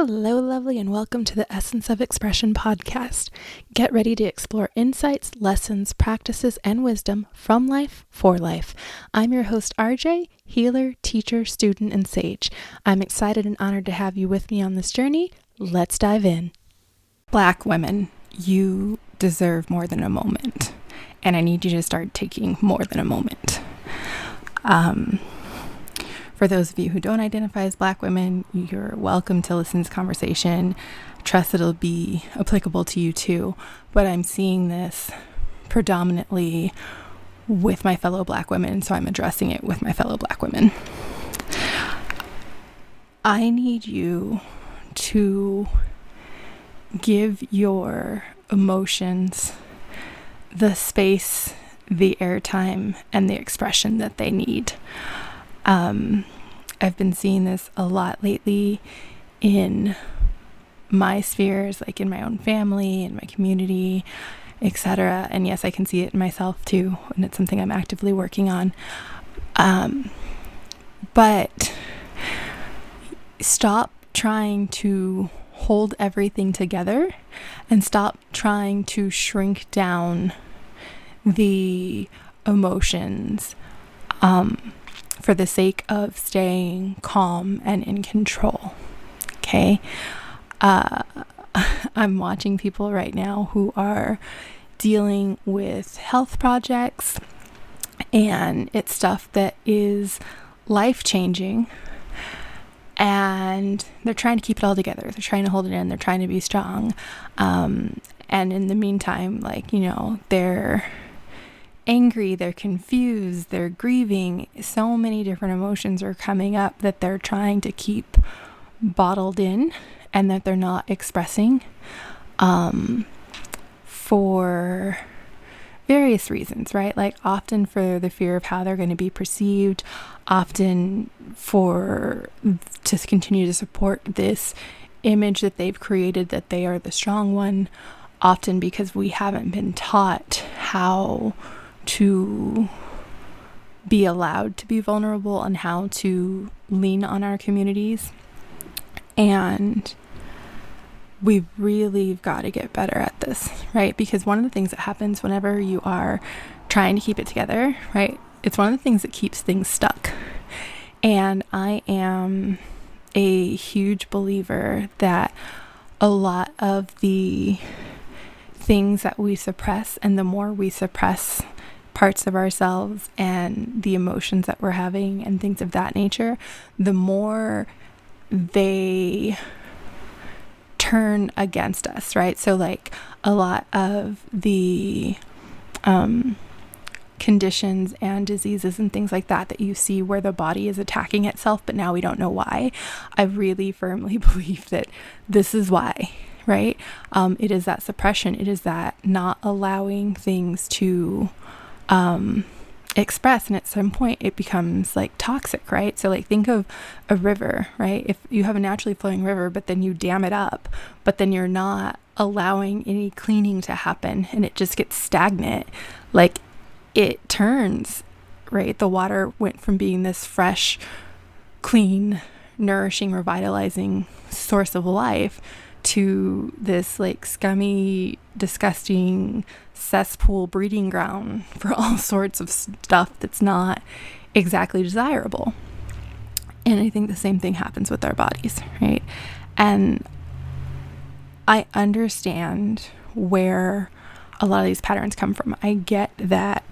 Hello, lovely, and welcome to the Essence of Expression podcast. Get ready to explore insights, lessons, practices, and wisdom from life for life. I'm your host, Arejay, healer, teacher, student, and sage. I'm excited and honored to have you with me on this journey. Let's dive in. Black women, you deserve more than a moment, and I need you to start taking more than a moment. For those of you who don't identify as Black women, you're welcome to listen to this conversation. Trust that it'll be applicable to you too. But I'm seeing this predominantly with my fellow Black women, so I'm addressing it with my fellow Black women. I need you to give your emotions the space, the airtime, and the expression that they need. I've been seeing this a lot lately in my spheres, like in my own family, in my community, etc. And yes, I can see it in myself too, and it's something I'm actively working on. But stop trying to hold everything together and stop trying to shrink down the emotions for the sake of staying calm and in control. Okay? I'm watching people right now who are dealing with health projects, and it's stuff that is life-changing, and they're trying to keep it all together. They're trying to hold it in. They're trying to be strong. And in the meantime, they're angry, they're confused, they're grieving. So many different emotions are coming up that they're trying to keep bottled in and that they're not expressing for various reasons, right? Like often for the fear of how they're going to be perceived, often for to continue to support this image that they've created that they are the strong one, often because we haven't been taught how to be allowed to be vulnerable and how to lean on our communities. And we've really got to get better at this, right? Because one of the things that happens whenever you are trying to keep it together, right? It's one of the things that keeps things stuck. And I am a huge believer that a lot of the things that we suppress, and the more we suppress parts of ourselves and the emotions that we're having and things of that nature, the more they turn against us, right? So like a lot of the conditions and diseases and things like that you see where the body is attacking itself, but now we don't know why. I really firmly believe that this is why, right? It is that suppression. It is that not allowing things to express, and at some point it becomes like toxic, right? So like think of a river, right? If you have a naturally flowing river, but then you dam it up, but then you're not allowing any cleaning to happen and it just gets stagnant, like it turns, right? The water went from being this fresh, clean, nourishing, revitalizing source of life to this like scummy, disgusting cesspool breeding ground for all sorts of stuff that's not exactly desirable. And I think the same thing happens with our bodies, right? And I understand where a lot of these patterns come from. I get that,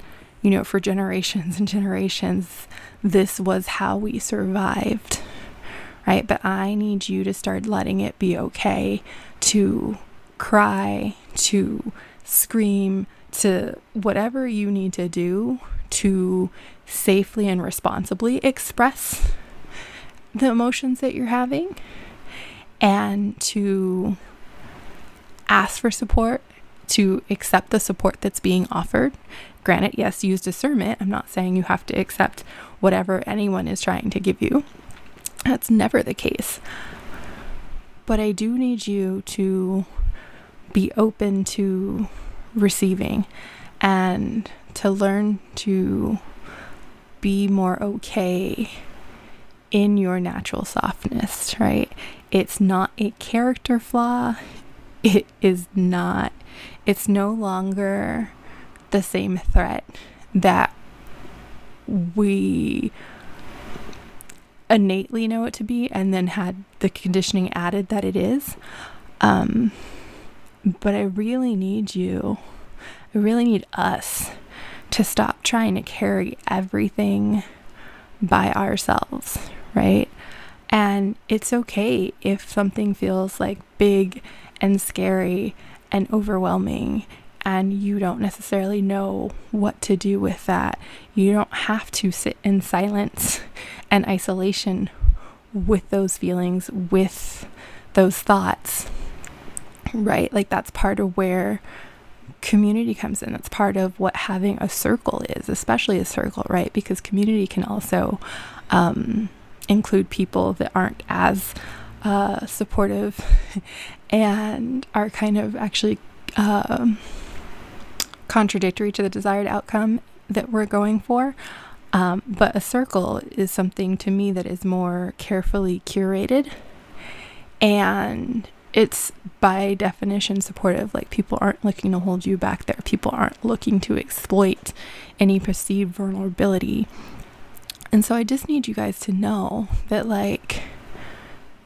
for generations and generations, this was how we survived, right? But I need you to start letting it be okay to cry, to scream, to whatever you need to do to safely and responsibly express the emotions that you're having, and to ask for support, to accept the support that's being offered. Granted, yes, use discernment. I'm not saying you have to accept whatever anyone is trying to give you. That's never the case. But I do need you to be open to receiving and to learn to be more okay in your natural softness, right? It's not a character flaw. It's no longer the same threat that we innately know it to be and then had the conditioning added that it is. But I really need us to stop trying to carry everything by ourselves, right? And it's okay if something feels like big and scary and overwhelming and you don't necessarily know what to do with that. You don't have to sit in silence and isolation with those feelings, with those thoughts, right? Like that's part of where community comes in. That's part of what having a circle is, especially a circle, right? Because community can also include people that aren't as supportive and are kind of actually contradictory to the desired outcome that we're going for. But a circle is something to me that is more carefully curated, and it's by definition supportive. Like people aren't looking to hold you back there. People aren't looking to exploit any perceived vulnerability. And so I just need you guys to know that like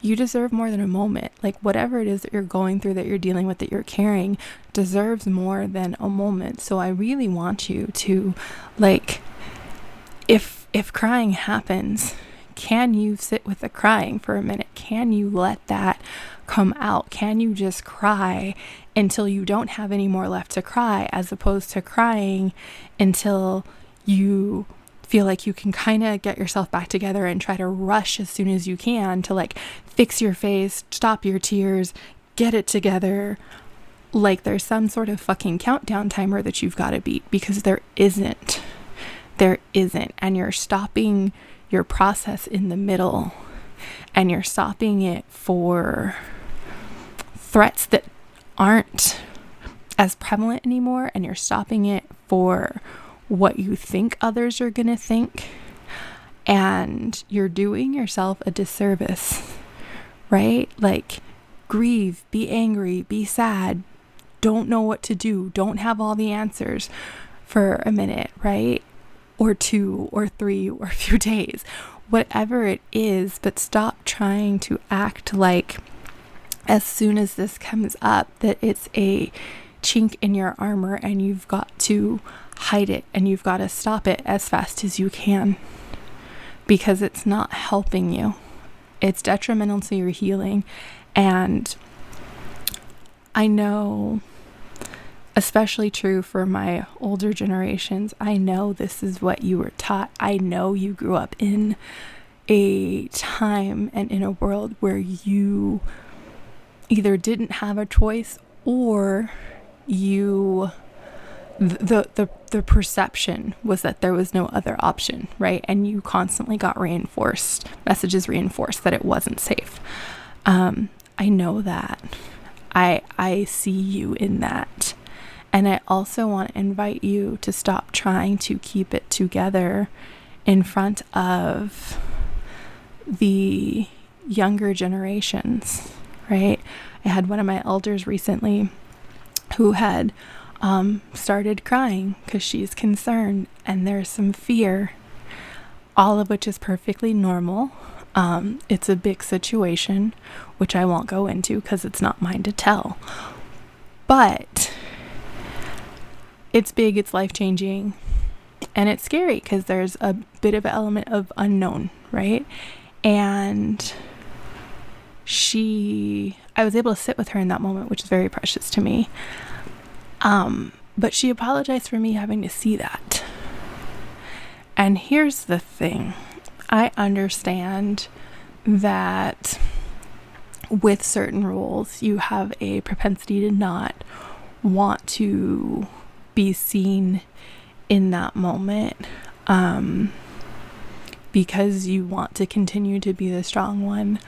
you deserve more than a moment. Like whatever it is that you're going through, that you're dealing with, that you're carrying, deserves more than a moment. So I really want you to like, if crying happens, can you sit with the crying for a minute? Can you let that come out? Can you just cry until you don't have any more left to cry, as opposed to crying until you feel like you can kind of get yourself back together and try to rush as soon as you can to like fix your face, stop your tears, get it together. Like there's some sort of fucking countdown timer that you've got to beat, because there isn't. And you're stopping your process in the middle, and you're stopping it for threats that aren't as prevalent anymore, and you're stopping it for what you think others are going to think, and you're doing yourself a disservice, right? Like grieve, be angry, be sad, don't know what to do, don't have all the answers for a minute, right? Or 2 or 3 or a few days, whatever it is, but stop trying to act like as soon as this comes up that it's a chink in your armor and you've got to hide it and you've got to stop it as fast as you can, because it's not helping you. It's detrimental to your healing. And I know, especially true for my older generations, I know this is what you were taught. I know you grew up in a time and in a world where you either didn't have a choice, or you the perception was that there was no other option, right? And you constantly got messages reinforced that it wasn't safe. I know that. I see you in that. And I also want to invite you to stop trying to keep it together in front of the younger generations, right? I had one of my elders recently who had started crying because she's concerned, and there's some fear, all of which is perfectly normal. It's a big situation, which I won't go into because it's not mine to tell. But it's big, it's life-changing, and it's scary because there's a bit of an element of unknown, right? And I was able to sit with her in that moment, which is very precious to me. But she apologized for me having to see that. And here's the thing. I understand that with certain roles, you have a propensity to not want to be seen in that moment, because you want to continue to be the strong one,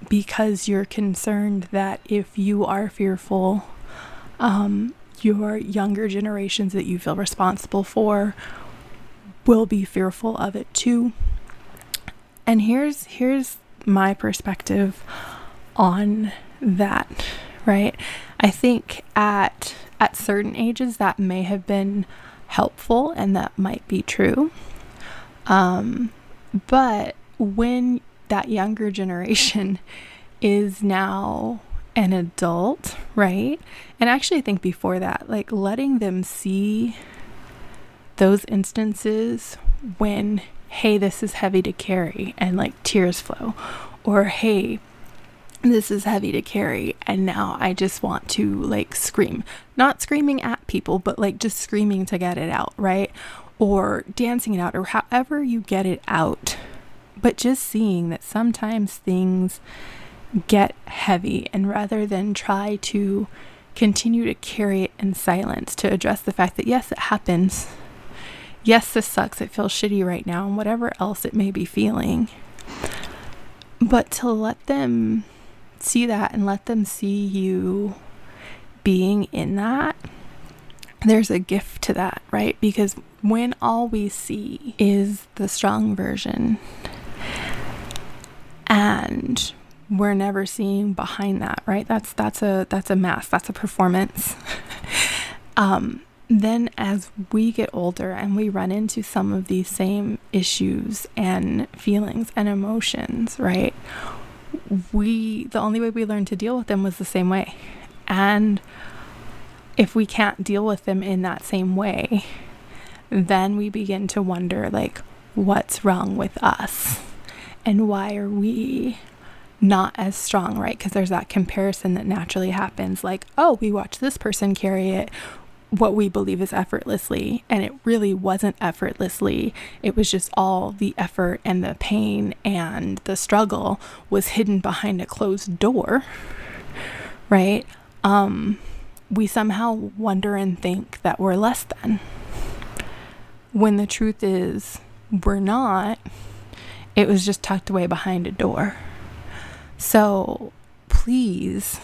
because you're concerned that if you are fearful, your younger generations that you feel responsible for will be fearful of it too. And here's my perspective on that, right? I think at certain ages that may have been helpful and that might be true. But when that younger generation is now an adult, right? And actually I think before that, like letting them see those instances when, hey, this is heavy to carry, and like tears flow, or hey, this is heavy to carry and now I just want to like scream, not screaming at people, but like just screaming to get it out, right? Or dancing it out, or however you get it out. But just seeing that sometimes things get heavy, and rather than try to continue to carry it in silence, to address the fact that yes, it happens. Yes, this sucks. It feels shitty right now, and whatever else it may be feeling. But to let them see that and let them see you being in that, there's a gift to that, right? Because when all we see is the strong version and we're never seeing behind that, right? That's a mask, that's a performance. Then as we get older and we run into some of these same issues and feelings and emotions, right? The only way we learned to deal with them was the same way. And if we can't deal with them in that same way, then we begin to wonder, like, what's wrong with us? And why are we not as strong, right? Because there's that comparison that naturally happens, like, oh, we watched this person carry it, what we believe is effortlessly, and it really wasn't effortlessly. It was just all the effort and the pain and the struggle was hidden behind a closed door, right? We somehow wonder and think that we're less than, when the truth is we're not. It was just tucked away behind a door. So please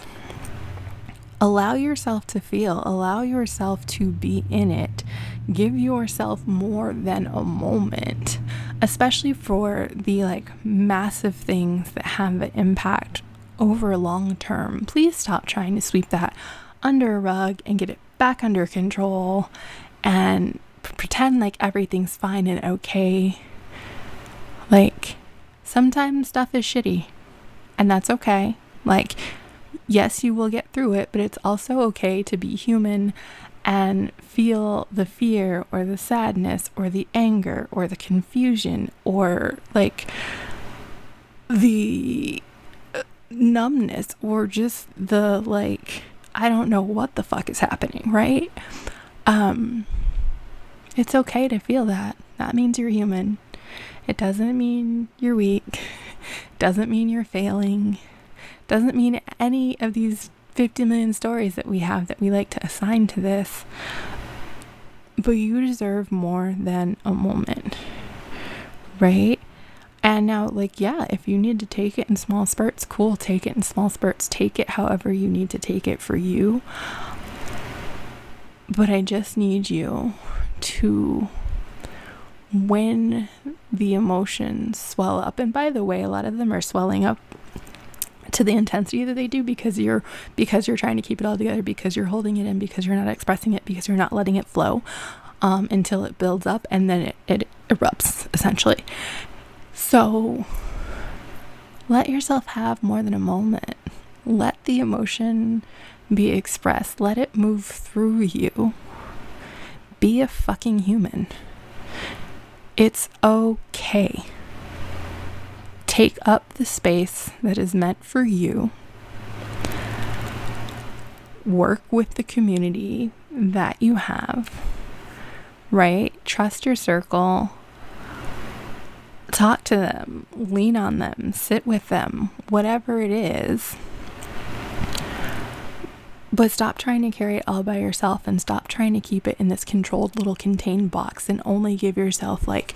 allow yourself to feel, allow yourself to be in it. Give yourself more than a moment, especially for the like massive things that have an impact over long term. Please stop trying to sweep that under a rug and get it back under control and pretend like everything's fine and okay. Like, sometimes stuff is shitty, and that's okay. Like, yes, you will get through it, but it's also okay to be human and feel the fear or the sadness or the anger or the confusion or like the numbness or just the like, I don't know what the fuck is happening, right? It's okay to feel that. That means you're human. It doesn't mean you're weak. Doesn't mean you're failing. Doesn't mean any of these 50 million stories that we have that we like to assign to this. But you deserve more than a moment, right? And now, like, yeah, if you need to take it in small spurts, cool, take it in small spurts. Take it however you need to take it for you. But I just need you to, when the emotions swell up, and by the way, a lot of them are swelling up to the intensity that they do because you're trying to keep it all together, because you're holding it in, because you're not expressing it, because you're not letting it flow until it builds up and then it erupts, essentially. So let yourself have more than a moment. Let the emotion be expressed. Let it move through you. Be a fucking human. It's okay. Take up the space that is meant for you. Work with the community that you have, right? Trust your circle. Talk to them, lean on them, sit with them, whatever it is. But stop trying to carry it all by yourself, and stop trying to keep it in this controlled little contained box, and only give yourself like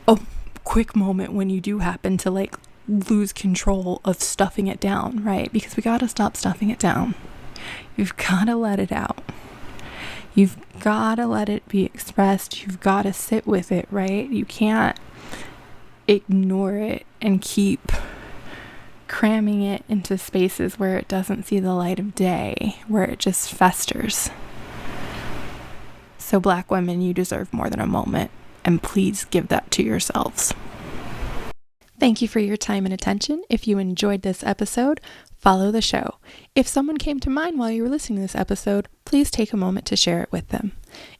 a quick moment when you do happen to like lose control of stuffing it down, right? Because we gotta stop stuffing it down. You've gotta let it out. You've gotta let it be expressed. You've gotta sit with it, right? You can't ignore it and keep cramming it into spaces where it doesn't see the light of day, where it just festers. So Black women, you deserve more than a moment, and please give that to yourselves. Thank you for your time and attention. If you enjoyed this episode, follow the show. If someone came to mind while you were listening to this episode, please take a moment to share it with them.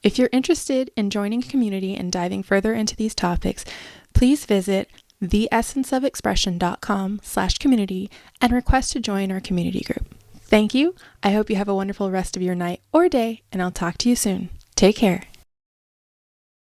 If you're interested in joining a community and diving further into these topics, please visit theessenceofexpression.com/community and request to join our community group. Thank you. I hope you have a wonderful rest of your night or day, and I'll talk to you soon. Take care.